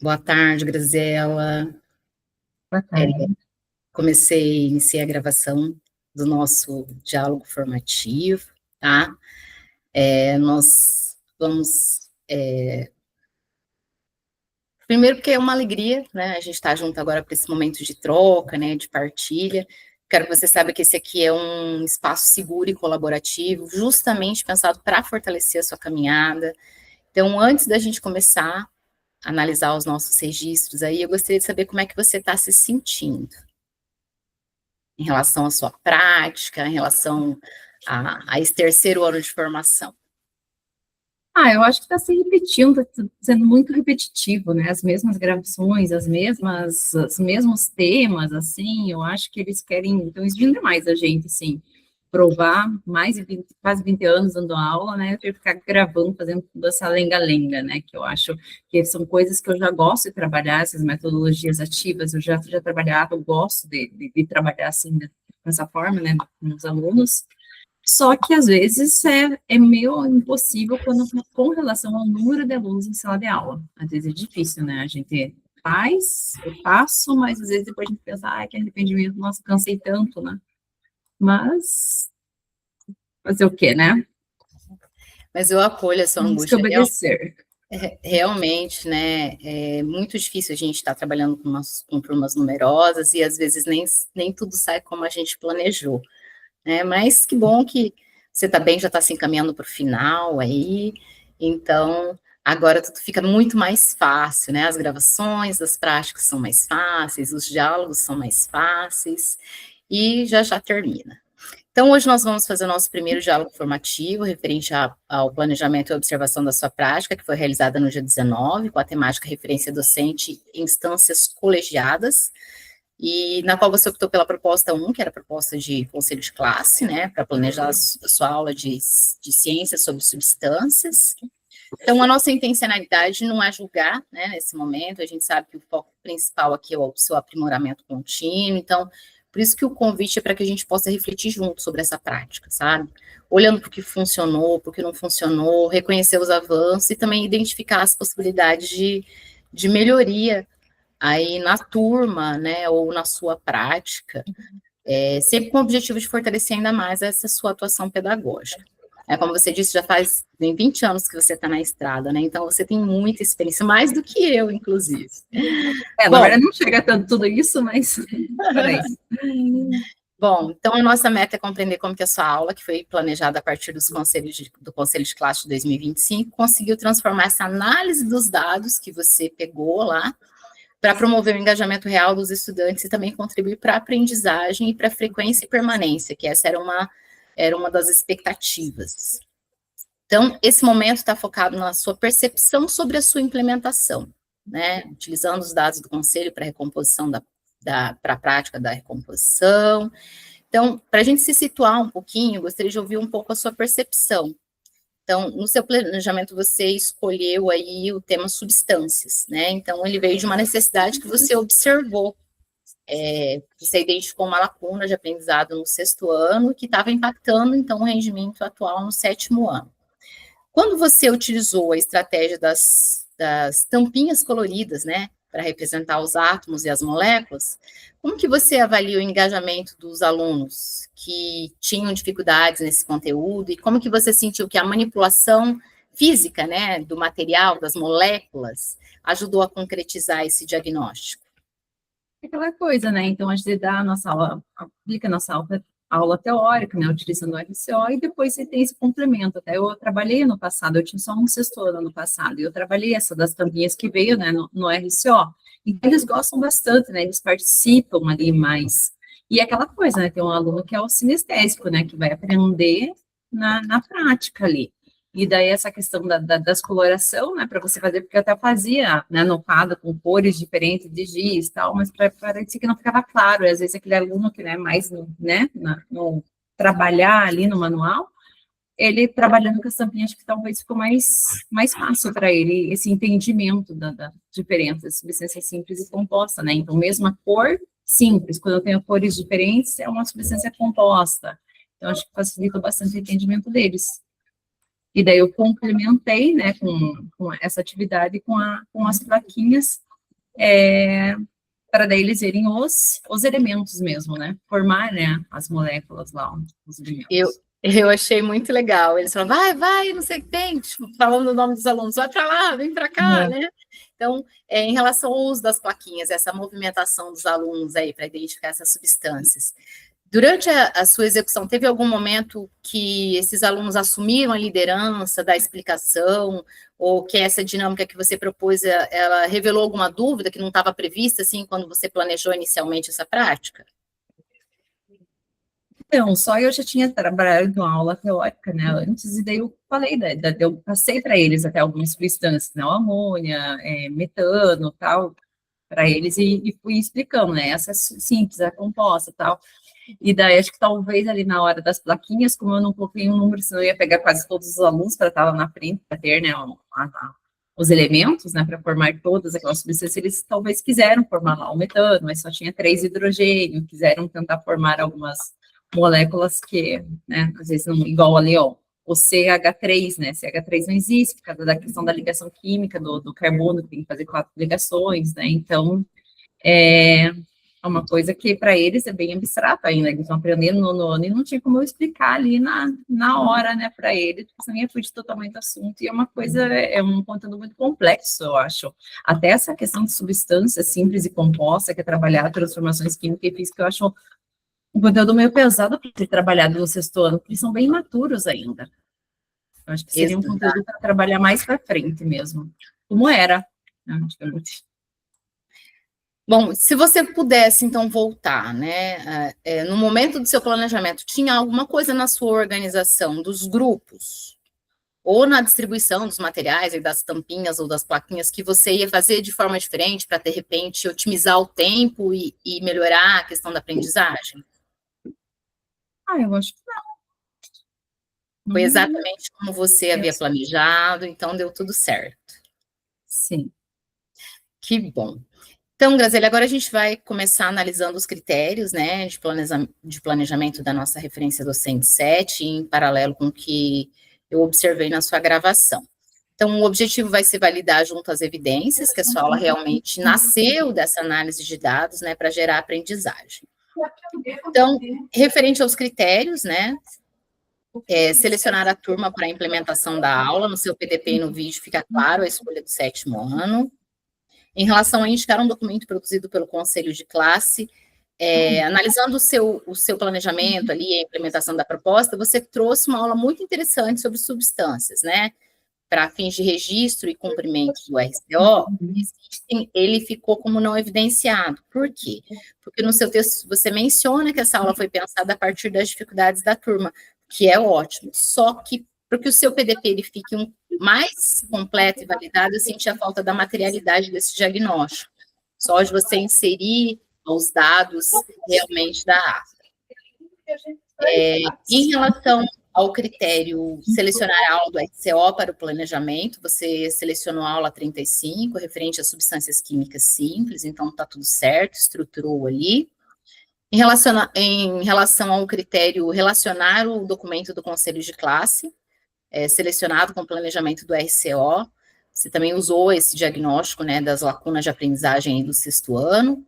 Boa tarde, Graziela. Boa tarde. Iniciei a gravação do nosso diálogo formativo, tá? Nós vamos. Primeiro, porque é uma alegria, né? A gente está junto agora para esse momento de troca, né? De partilha. Quero que você saiba que esse aqui é um espaço seguro e colaborativo, justamente pensado para fortalecer a sua caminhada. Então, antes da gente começar a analisar os nossos registros aí, eu gostaria de saber como é que você está se sentindo em relação à sua prática, em relação a esse terceiro ano de formação. Eu acho que está se repetindo, está sendo muito repetitivo, né? As mesmas gravações, os mesmos temas, assim, eu acho que eles querem, estão exigindo mais a gente, assim, provar mais de 20, quase 20 anos dando aula, né? Eu tenho que ficar gravando, fazendo toda essa lenga-lenga, né? Que eu acho que são coisas que eu já gosto de trabalhar, essas metodologias ativas, eu já trabalhava, eu gosto de trabalhar assim, dessa forma, né? Com os alunos. Só que, às vezes, é meio impossível com relação ao número de alunos em sala de aula. Às vezes é difícil, né? A gente faz, eu faço, mas às vezes depois a gente pensa, que arrependimento, nossa, cansei tanto, né? Mas, fazer o quê, né? Mas eu acolho a sua Temos que angústia. obedecer. Realmente, né, é muito difícil a gente estar trabalhando com turmas numerosas e às vezes nem tudo sai como a gente planejou, né? Mas que bom que você está bem, já está se encaminhando para o final aí, então agora tudo fica muito mais fácil, né? As gravações, as práticas são mais fáceis, os diálogos são mais fáceis e já já termina. Então, hoje nós vamos fazer o nosso primeiro diálogo formativo, referente ao planejamento e observação da sua prática, que foi realizada no dia 19, com a temática referência docente em instâncias colegiadas, e na qual você optou pela proposta 1, que era a proposta de conselho de classe, né, para planejar a sua aula de ciências sobre substâncias. Então, a nossa intencionalidade não é julgar, né, nesse momento, a gente sabe que o foco principal aqui é o seu aprimoramento contínuo, então, por isso que o convite é para que a gente possa refletir junto sobre essa prática, sabe? Olhando para o que funcionou, para o que não funcionou, reconhecer os avanços e também identificar as possibilidades de melhoria aí na turma, né, ou na sua prática, sempre com o objetivo de fortalecer ainda mais essa sua atuação pedagógica. Como você disse, já tem 20 anos que você está na estrada, né? Então você tem muita experiência, mais do que eu, inclusive. Na Bom, verdade não chega tanto tudo isso, mas peraí. bom, então a nossa meta é compreender como que a sua aula, que foi planejada a partir do Conselho de Classe de 2025, conseguiu transformar essa análise dos dados que você pegou lá para promover o engajamento real dos estudantes e também contribuir para a aprendizagem e para a frequência e permanência, que essa era uma das expectativas. Então, esse momento está focado na sua percepção sobre a sua implementação, né? Utilizando os dados do conselho para a recomposição para a prática da recomposição. Então, para a gente se situar um pouquinho, eu gostaria de ouvir um pouco a sua percepção. Então, no seu planejamento, você escolheu aí o tema substâncias, né? Então, ele veio de uma necessidade que você observou, que você identificou uma lacuna de aprendizado no sexto ano, que estava impactando, então, o rendimento atual no sétimo ano. Quando você utilizou a estratégia das tampinhas coloridas, né, para representar os átomos e as moléculas, como que você avalia o engajamento dos alunos que tinham dificuldades nesse conteúdo e como que você sentiu que a manipulação física, né, do material, das moléculas, ajudou a concretizar esse diagnóstico? Aquela coisa, né? Então, a gente dá a nossa aula, aplica a nossa aula teórica, né? Utilizando o RCO, e depois você tem esse complemento. Até eu trabalhei no passado, eu tinha só um sexto ano no passado, e eu trabalhei essa das tampinhas que veio, né, no RCO. E eles gostam bastante, né? Eles participam ali mais. E é aquela coisa, né? Tem um aluno que é o sinestésico, né? Que vai aprender na prática ali. E daí essa questão das coloração, né, para você fazer, porque eu até fazia, né, anotado com cores diferentes de giz e tal, mas parecia que não ficava claro, e às vezes aquele aluno que, né, mais, né, no trabalhar ali no manual, ele trabalhando com as tampinhas, acho que talvez ficou mais fácil para ele, esse entendimento da diferença, substância simples e composta, né, então mesmo a cor simples, quando eu tenho cores diferentes, é uma substância composta, então acho que facilita bastante o entendimento deles. E daí eu complementei, né, com essa atividade com as plaquinhas para daí eles verem os elementos mesmo, né? Formar, né, as moléculas lá, os elementos. Eu achei muito legal. Eles falam, vai, não sei o que tem, tipo, falando o nome dos alunos, vai para lá, vem para cá, né? Então, em relação ao uso das plaquinhas, essa movimentação dos alunos aí para identificar essas substâncias. Durante a sua execução, teve algum momento que esses alunos assumiram a liderança da explicação, ou que essa dinâmica que você propôs, ela revelou alguma dúvida que não estava prevista, assim, quando você planejou inicialmente essa prática? Então, só eu já tinha trabalhado uma aula teórica, né, antes, e daí eu falei, eu passei para eles até algumas substâncias, né, amônia, metano, tal, para eles, e fui explicando, né, essa simples, a composta, tal. E daí, acho que talvez ali na hora das plaquinhas, como eu não coloquei um número, senão eu ia pegar quase todos os alunos para estar lá na frente, para ter, né, os elementos, né, para formar todas aquelas substâncias, eles talvez quiseram formar lá o metano, mas só tinha 3 hidrogênio, quiseram tentar formar algumas moléculas que, né, às vezes não, igual ali, ó, o CH3, né, CH3 não existe, por causa da questão da ligação química do carbono, que tem que fazer 4 ligações, né, então, é uma coisa que para eles é bem abstrata ainda, eles estão aprendendo no ano e não tinha como eu explicar ali na hora, né, para eles, porque senão ia fugir totalmente do assunto, e é uma coisa, é um conteúdo muito complexo, eu acho. Até essa questão de substância simples e composta, que é trabalhar transformações químicas e físicas, eu acho um conteúdo meio pesado para ser trabalhado no sexto ano, porque eles são bem imaturos ainda. Eu acho que seria um conteúdo para trabalhar mais para frente mesmo, como era, né, antigamente. Bom, se você pudesse, então, voltar, né, no momento do seu planejamento, tinha alguma coisa na sua organização dos grupos, ou na distribuição dos materiais, e das tampinhas ou das plaquinhas, que você ia fazer de forma diferente para, de repente, otimizar o tempo e melhorar a questão da aprendizagem? Eu acho que não. Foi exatamente como você havia planejado, então deu tudo certo. Sim. Que bom. Então, Graziele, agora a gente vai começar analisando os critérios, né, de planejamento da nossa referência docente 7, em paralelo com o que eu observei na sua gravação. Então, o objetivo vai ser validar junto as evidências, que a sua aula realmente nasceu dessa análise de dados, né, para gerar aprendizagem. Então, referente aos critérios, né, selecionar a turma para a implementação da aula, no seu PDP e no vídeo fica claro a escolha do 7º ano. Em relação a indicar um documento produzido pelo conselho de classe, analisando o seu planejamento ali, a implementação da proposta, você trouxe uma aula muito interessante sobre substâncias, né? Para fins de registro e cumprimento do RCO, ele ficou como não evidenciado. Por quê? Porque no seu texto você menciona que essa aula foi pensada a partir das dificuldades da turma, que é ótimo, só que para que o seu PDP ele fique mais completo e validado, eu senti a falta da materialidade desse diagnóstico. Só de você inserir os dados realmente da ata. Em relação ao critério selecionar a aula do RCO para o planejamento, você selecionou a aula 35, referente a substâncias químicas simples, então está tudo certo, estruturou ali. Em relação ao critério relacionar o documento do conselho de classe, selecionado com o planejamento do RCO, você também usou esse diagnóstico, né, das lacunas de aprendizagem do 6º ano,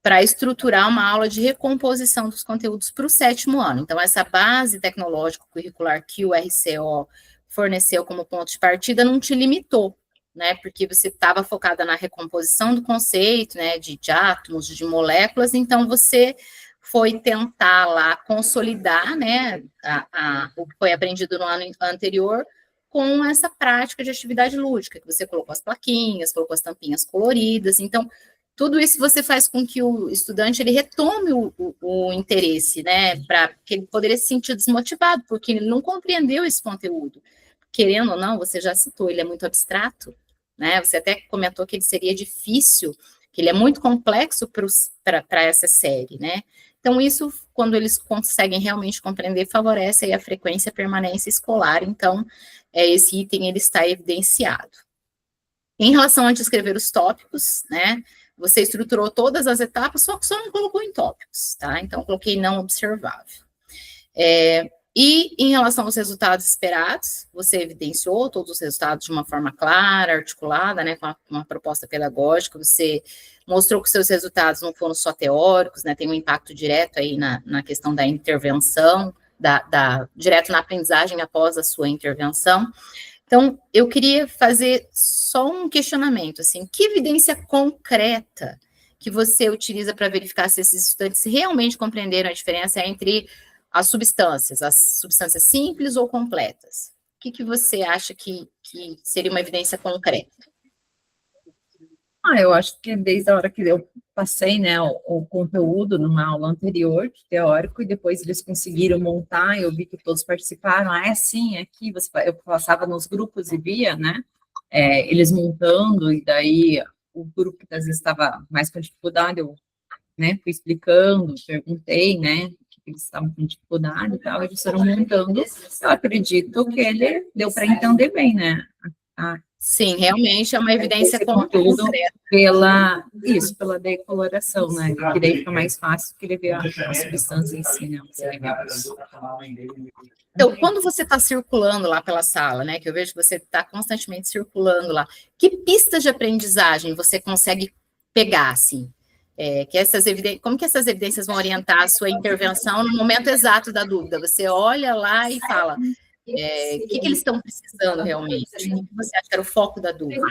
para estruturar uma aula de recomposição dos conteúdos para o 7º ano. Então, essa base tecnológica curricular que o RCO forneceu como ponto de partida não te limitou, né, porque você estava focada na recomposição do conceito, né, de átomos, de moléculas, então você foi tentar lá consolidar, né, o que foi aprendido no ano anterior com essa prática de atividade lúdica, que você colocou as plaquinhas, colocou as tampinhas coloridas, então tudo isso você faz com que o estudante ele retome o interesse, né, porque ele poderia se sentir desmotivado, porque ele não compreendeu esse conteúdo. Querendo ou não, você já citou, ele é muito abstrato, né, você até comentou que ele seria difícil, que ele é muito complexo para essa série, né. Então, isso, quando eles conseguem realmente compreender, favorece aí a frequência e a permanência escolar. Então, esse item, ele está evidenciado. Em relação a descrever os tópicos, né, você estruturou todas as etapas, só que só não colocou em tópicos, tá? Então, coloquei não observável. E em relação aos resultados esperados, você evidenciou todos os resultados de uma forma clara, articulada, né, com uma proposta pedagógica, você mostrou que seus resultados não foram só teóricos, né, tem um impacto direto aí na questão da intervenção, direto na aprendizagem após a sua intervenção. Então, eu queria fazer só um questionamento, assim, que evidência concreta que você utiliza para verificar se esses estudantes realmente compreenderam a diferença entre as substâncias simples ou completas? O que você acha que seria uma evidência concreta? Eu acho que desde a hora que eu passei, né, o conteúdo numa aula anterior, de teórico, e depois eles conseguiram montar, eu vi que todos participaram, é sim, aqui, eu passava nos grupos e via, né, eles montando, e daí o grupo que às vezes estava mais com dificuldade, eu, né, fui explicando, perguntei, né, o que eles estavam com dificuldade e tal, eles foram montando, eu acredito que ele deu para entender bem, né, Sim, realmente é uma evidência concreta pela decoloração, né? Que daí fica mais fácil que ele vê a substância em si, né? Então, quando você está circulando lá pela sala, né? Que eu vejo que você está constantemente circulando lá, que pistas de aprendizagem você consegue pegar, assim? Como que essas evidências vão orientar a sua intervenção no momento exato da dúvida? Você olha lá e fala, o que eles estão precisando realmente? O que você acha que era o foco da dúvida?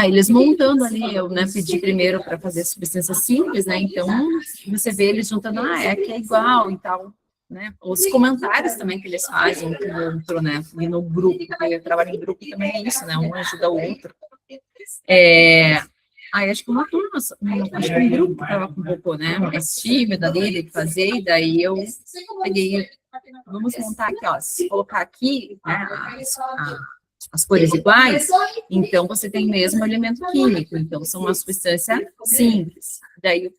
Eles montando ali, eu, né, pedi primeiro para fazer substância simples, né, então você vê eles juntando, aqui é igual e tal, né, os comentários também que eles fazem, que outro, né, e no grupo, porque eu trabalho em grupo também é isso, né, um ajuda o outro. Acho que uma turma, acho que um grupo que estava com um pouco, né, mais tímido ali de fazer, e daí eu peguei, vamos montar aqui, ó, se colocar aqui, né, as cores iguais, então você tem mesmo elemento químico, então são uma substância simples. Daí eu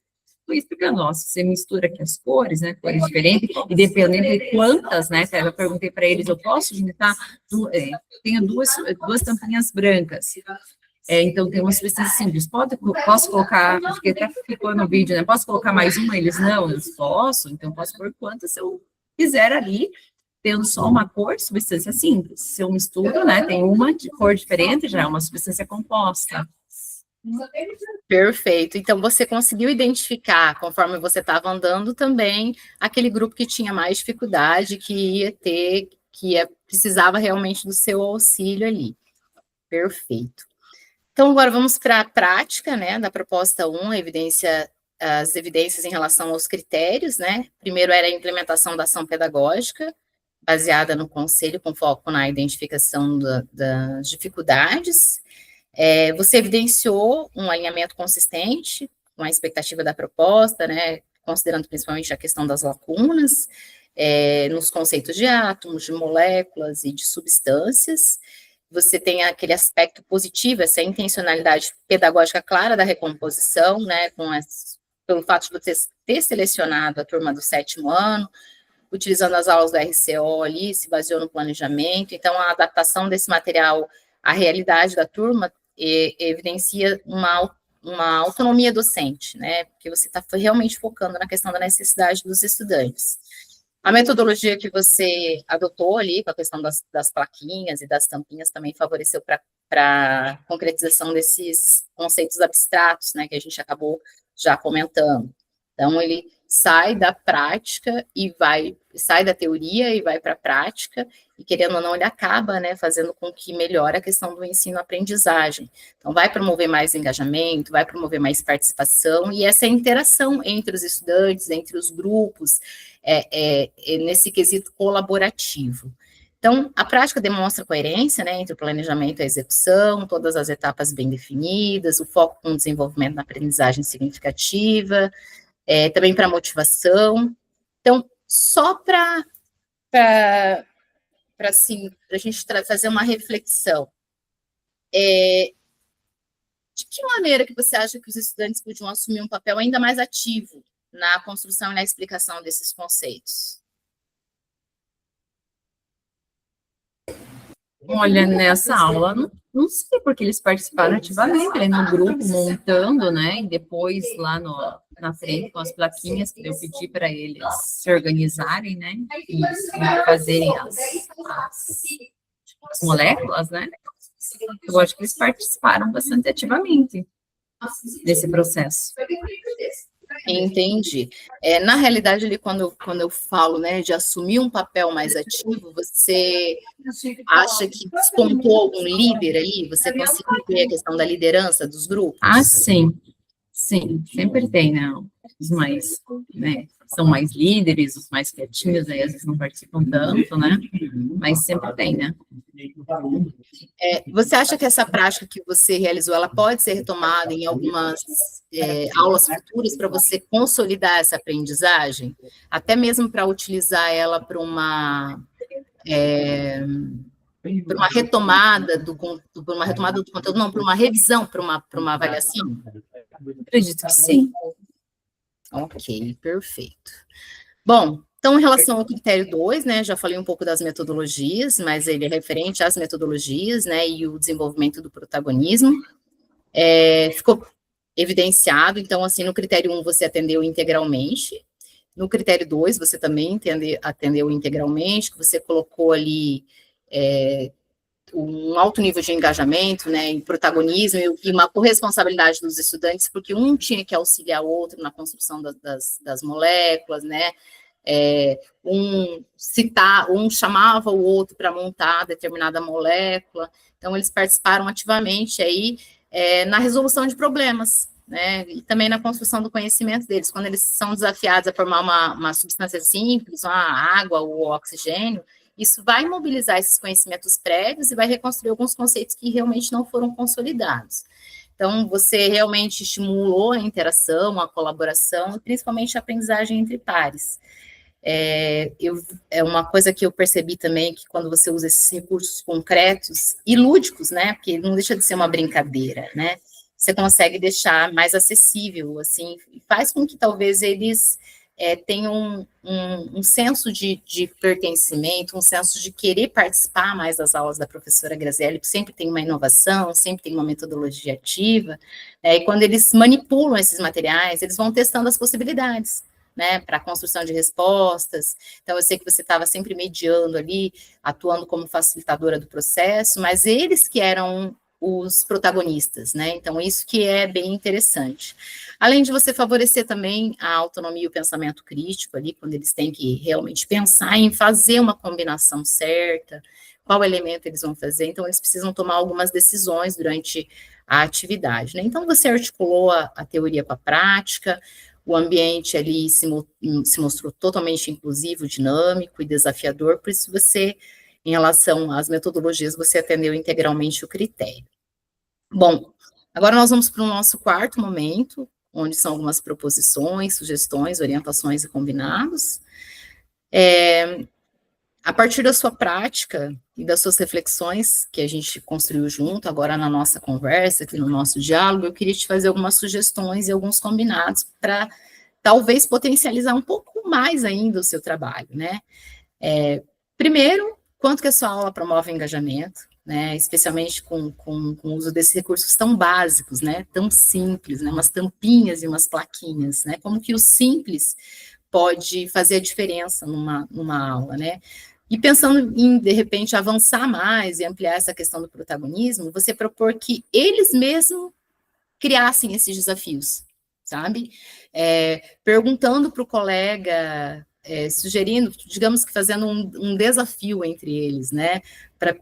fui explicando, nossa, você mistura aqui as cores, né, cores diferentes, e dependendo de quantas, né, eu perguntei para eles, eu posso juntar, tenho duas tampinhas brancas, então tem uma substância simples, posso colocar, porque até ficou no vídeo, né, posso colocar mais uma? Eles, não, eu posso, então posso pôr quantas eu quiser ali, tendo só uma cor, substância simples. Se eu misturo, né, tem uma de cor diferente, já é uma substância composta. Perfeito. Então, você conseguiu identificar, conforme você estava andando também, aquele grupo que tinha mais dificuldade, precisava realmente do seu auxílio ali. Perfeito. Então, agora vamos para a prática, né, da proposta 1, as evidências em relação aos critérios, né? Primeiro era a implementação da ação pedagógica, baseada no conselho, com foco na identificação das dificuldades. Você evidenciou um alinhamento consistente com a expectativa da proposta, né, considerando principalmente a questão das lacunas, nos conceitos de átomos, de moléculas e de substâncias. Você tem aquele aspecto positivo, essa intencionalidade pedagógica clara da recomposição, né, pelo fato de você ter selecionado a turma do 7º ano, utilizando as aulas do RCO ali, se baseou no planejamento, então a adaptação desse material à realidade da turma evidencia uma autonomia docente, né, porque você está realmente focando na questão da necessidade dos estudantes. A metodologia que você adotou ali, com a questão das plaquinhas e das tampinhas, também favoreceu para a concretização desses conceitos abstratos, né, que a gente acabou já comentando. Então, ele sai da prática e sai da teoria e vai para a prática, e querendo ou não, ele acaba, né, fazendo com que melhore a questão do ensino-aprendizagem. Então, vai promover mais engajamento, vai promover mais participação, e essa interação entre os estudantes, entre os grupos, nesse quesito colaborativo. Então, a prática demonstra coerência, né, entre o planejamento e a execução, todas as etapas bem definidas, o foco com o desenvolvimento da aprendizagem significativa, também para motivação. Então, só para assim, a gente fazer uma reflexão, de que maneira que você acha que os estudantes podiam assumir um papel ainda mais ativo na construção e na explicação desses conceitos? Olha, nessa aula, não sei porque eles participaram ativamente, no grupo, montando, né, e depois lá na frente com as plaquinhas, que eu pedi para eles se organizarem, né, e fazerem as moléculas, né, eu acho que eles participaram bastante ativamente desse processo. Entendi. Na realidade, ali, quando eu falo, né, de assumir um papel mais ativo, você acha que despontou algum líder ali? Você conseguiu ver a questão da liderança dos grupos? Ah, sim. Sim, sempre tem, né? Os mais, né, são mais líderes, os mais quietinhos, aí às vezes não participam tanto, né? Mas sempre tem, né? Você acha que essa prática que você realizou, ela pode ser retomada em algumas aulas futuras para você consolidar essa aprendizagem? Até mesmo para utilizar ela para uma retomada do conteúdo, não, para uma revisão, para uma avaliação? Acredito que sim. Ok, perfeito. Bom, então, em relação ao critério 2, né, já falei um pouco das metodologias, mas ele é referente às metodologias, né, e o desenvolvimento do protagonismo. Ficou evidenciado, então, assim, no critério 1 você atendeu integralmente, no critério 2 você também atendeu integralmente, que você colocou ali um alto nível de engajamento, né, em protagonismo e uma corresponsabilidade dos estudantes, porque um tinha que auxiliar o outro na construção das moléculas, né, um chamava o outro para montar determinada molécula, então eles participaram ativamente aí na resolução de problemas, né, e também na construção do conhecimento deles, quando eles são desafiados a formar uma substância simples, uma água ou oxigênio, isso vai mobilizar esses conhecimentos prévios e vai reconstruir alguns conceitos que realmente não foram consolidados. Então, você realmente estimulou a interação, a colaboração e principalmente a aprendizagem entre pares. É uma coisa que eu percebi também, que quando você usa esses recursos concretos e lúdicos, né, porque não deixa de ser uma brincadeira, né, você consegue deixar mais acessível, assim, faz com que talvez eles tenham um senso de pertencimento, um senso de querer participar mais das aulas da professora Grazielli, que sempre tem uma inovação, sempre tem uma metodologia ativa, e quando eles manipulam esses materiais, eles vão testando as possibilidades, né, para a construção de respostas. Então, eu sei que você estava sempre mediando ali, atuando como facilitadora do processo, mas eles que eram os protagonistas, né? Então, isso que é bem interessante. Além de você favorecer também a autonomia e o pensamento crítico ali, quando eles têm que realmente pensar em fazer uma combinação certa, qual elemento eles vão fazer, então eles precisam tomar algumas decisões durante a atividade, né? Então, você articulou a teoria com a prática, o ambiente ali se mostrou totalmente inclusivo, dinâmico e desafiador, por isso você, em relação às metodologias, você atendeu integralmente o critério. Bom, agora nós vamos para o nosso quarto momento, onde são algumas proposições, sugestões, orientações e combinados. A partir da sua prática e das suas reflexões, que a gente construiu junto, agora na nossa conversa, aqui no nosso diálogo, eu queria te fazer algumas sugestões e alguns combinados para talvez potencializar um pouco mais ainda o seu trabalho, né? Primeiro, quanto que a sua aula promove engajamento, né? Especialmente com o uso desses recursos tão básicos, né? Tão simples, né? Umas tampinhas e umas plaquinhas, né? Como que o simples pode fazer a diferença numa aula, né? E pensando em, de repente, avançar mais e ampliar essa questão do protagonismo, você propor que eles mesmos criassem esses desafios, sabe? Perguntando para o colega, sugerindo, digamos que fazendo um desafio entre eles, né?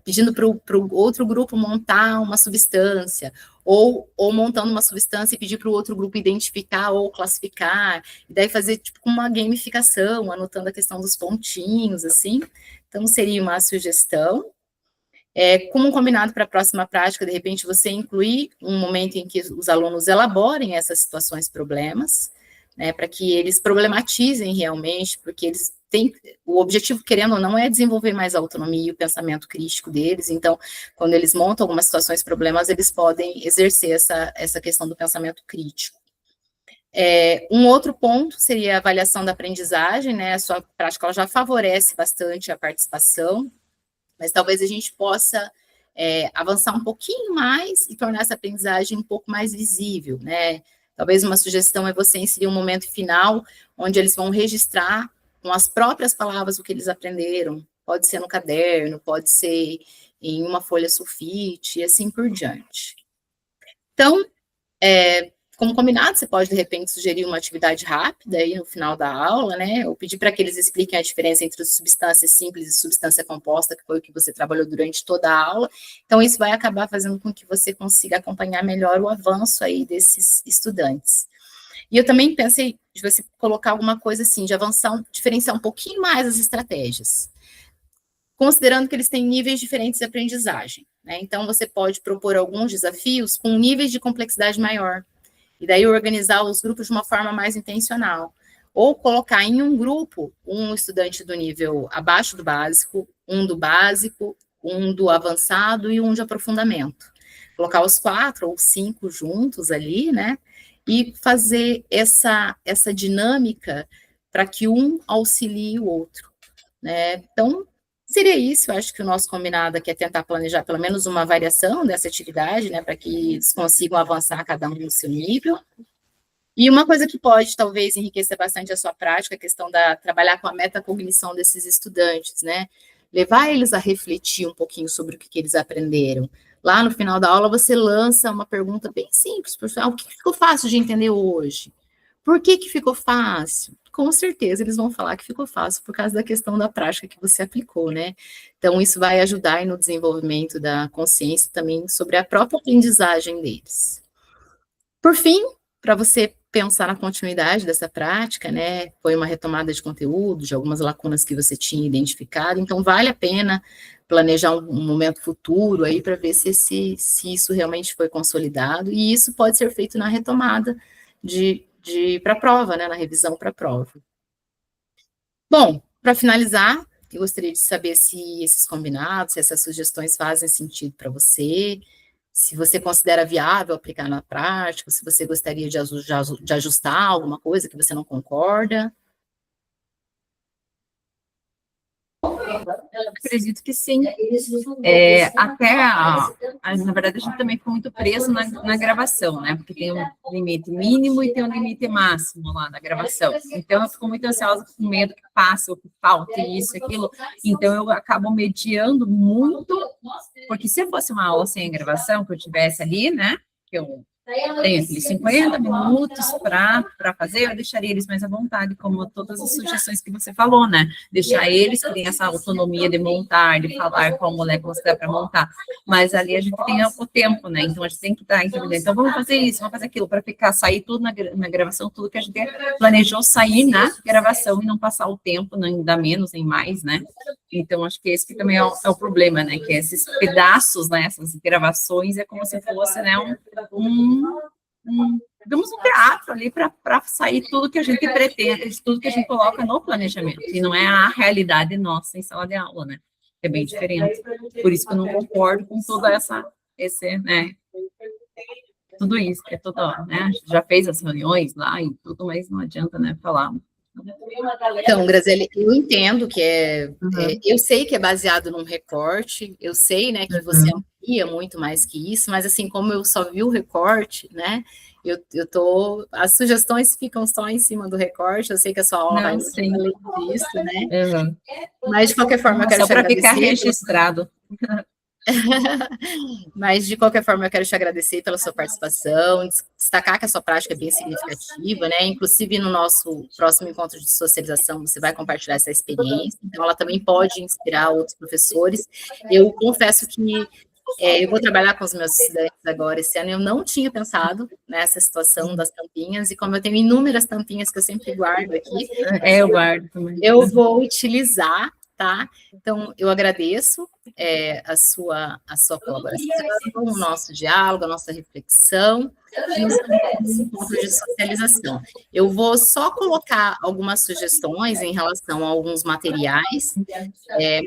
Pedindo para o outro grupo montar uma substância, ou montando uma substância e pedir para o outro grupo identificar ou classificar, e daí fazer tipo uma gamificação, anotando a questão dos pontinhos, assim. Então, seria uma sugestão. Como um combinado para a próxima prática, de repente, você incluir um momento em que os alunos elaborem essas situações, problemas, né, para que eles problematizem realmente, porque eles têm, o objetivo, querendo ou não, é desenvolver mais a autonomia e o pensamento crítico deles, então, quando eles montam algumas situações, problemas, eles podem exercer essa questão do pensamento crítico. Um outro ponto seria a avaliação da aprendizagem, né, a sua prática ela já favorece bastante a participação, mas talvez a gente possa avançar um pouquinho mais e tornar essa aprendizagem um pouco mais visível, né? Talvez uma sugestão é você inserir um momento final, onde eles vão registrar com as próprias palavras o que eles aprenderam. Pode ser no caderno, pode ser em uma folha sulfite, e assim por diante. Então, como combinado, você pode, de repente, sugerir uma atividade rápida aí no final da aula, né? Ou pedir para que eles expliquem a diferença entre substâncias simples e substância composta, que foi o que você trabalhou durante toda a aula. Então, isso vai acabar fazendo com que você consiga acompanhar melhor o avanço aí desses estudantes. E eu também pensei de você colocar alguma coisa assim, de avançar, diferenciar um pouquinho mais as estratégias, considerando que eles têm níveis diferentes de aprendizagem, né? Então, você pode propor alguns desafios com níveis de complexidade maior, e daí organizar os grupos de uma forma mais intencional. Ou colocar em um grupo um estudante do nível abaixo do básico, um do básico, um do avançado e um de aprofundamento. Colocar os 4 ou 5 juntos ali, né? E fazer essa dinâmica para que um auxilie o outro, né? Então, seria isso, eu acho que o nosso combinado aqui é tentar planejar pelo menos uma variação dessa atividade, né, para que eles consigam avançar cada um no seu nível. E uma coisa que pode, talvez, enriquecer bastante a sua prática, a questão da trabalhar com a metacognição desses estudantes, né, levar eles a refletir um pouquinho sobre o que eles aprenderam. Lá no final da aula, você lança uma pergunta bem simples, pessoal, o que ficou fácil de entender hoje? Por que ficou fácil? Com certeza eles vão falar que ficou fácil por causa da questão da prática que você aplicou, né? Então, isso vai ajudar no desenvolvimento da consciência também sobre a própria aprendizagem deles. Por fim, para você pensar na continuidade dessa prática, né? Foi uma retomada de conteúdo, de algumas lacunas que você tinha identificado, então vale a pena planejar um momento futuro aí para ver se isso realmente foi consolidado, e isso pode ser feito na retomada para a prova, né, na revisão para a prova. Bom, para finalizar, eu gostaria de saber se esses combinados, se essas sugestões fazem sentido para você, se você considera viável aplicar na prática, se você gostaria de ajustar alguma coisa que você não concorda. Acredito que sim. Na verdade, a gente também ficou muito preso na gravação, né? Porque tem um limite mínimo e tem um limite máximo lá na gravação. Então, eu fico muito ansiosa, com medo que passe ou que falte isso, aquilo. Então, eu acabo mediando muito, porque se fosse uma aula sem gravação, que eu tivesse ali, né? Que eu tenho aqueles 50 minutos para fazer, eu deixaria eles mais à vontade, como todas as sugestões que você falou, né? Deixar eles que têm essa autonomia de montar, de falar qual molécula você dá para montar. Mas ali a gente tem o tempo, né? Então a gente tem que estar entendendo. Então vamos fazer isso, vamos fazer aquilo, para sair tudo na gravação, tudo que a gente planejou sair na gravação e não passar o tempo, nem dar menos, nem mais, né? Então, acho que esse que também é o problema, né? Que esses pedaços, né? Essas gravações é como se fosse, né? Digamos, um teatro ali para sair tudo que a gente pretende, tudo que a gente coloca no planejamento. E não é a realidade nossa em sala de aula, né? É bem diferente. Por isso que eu não concordo com toda né? Tudo isso, que é tudo, né? A gente já fez as reuniões lá e tudo, mas não adianta, né? Falar. Então, Graziele, eu entendo que eu sei que é baseado num recorte, eu sei, né, que você amplia muito mais que isso, mas assim, como eu só vi o recorte, né, as sugestões ficam só em cima do recorte, eu sei que a sua aula vai além disso, né, mas de qualquer forma eu quero te agradecer. Só para ficar registrado. Mas, de qualquer forma, eu quero te agradecer pela sua participação, destacar que a sua prática é bem significativa, né? Inclusive, no nosso próximo encontro de socialização, você vai compartilhar essa experiência, então ela também pode inspirar outros professores. Eu confesso que eu vou trabalhar com os meus estudantes agora esse ano, eu não tinha pensado nessa situação das tampinhas, e como eu tenho inúmeras tampinhas que eu sempre guardo aqui, eu guardo também. Eu vou utilizar, tá? Então, eu agradeço a sua colaboração, o nosso diálogo, a nossa reflexão, e ponto de socialização. Eu vou só colocar algumas sugestões em relação a alguns materiais,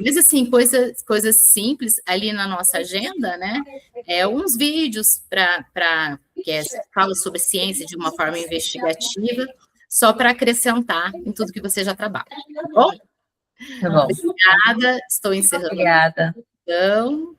mas assim, coisas simples ali na nossa agenda, né? Uns vídeos que falam sobre ciência de uma forma investigativa, só para acrescentar em tudo que você já trabalha, tá bom? Tá bom. Obrigada, estou encerrando. Obrigada. Então,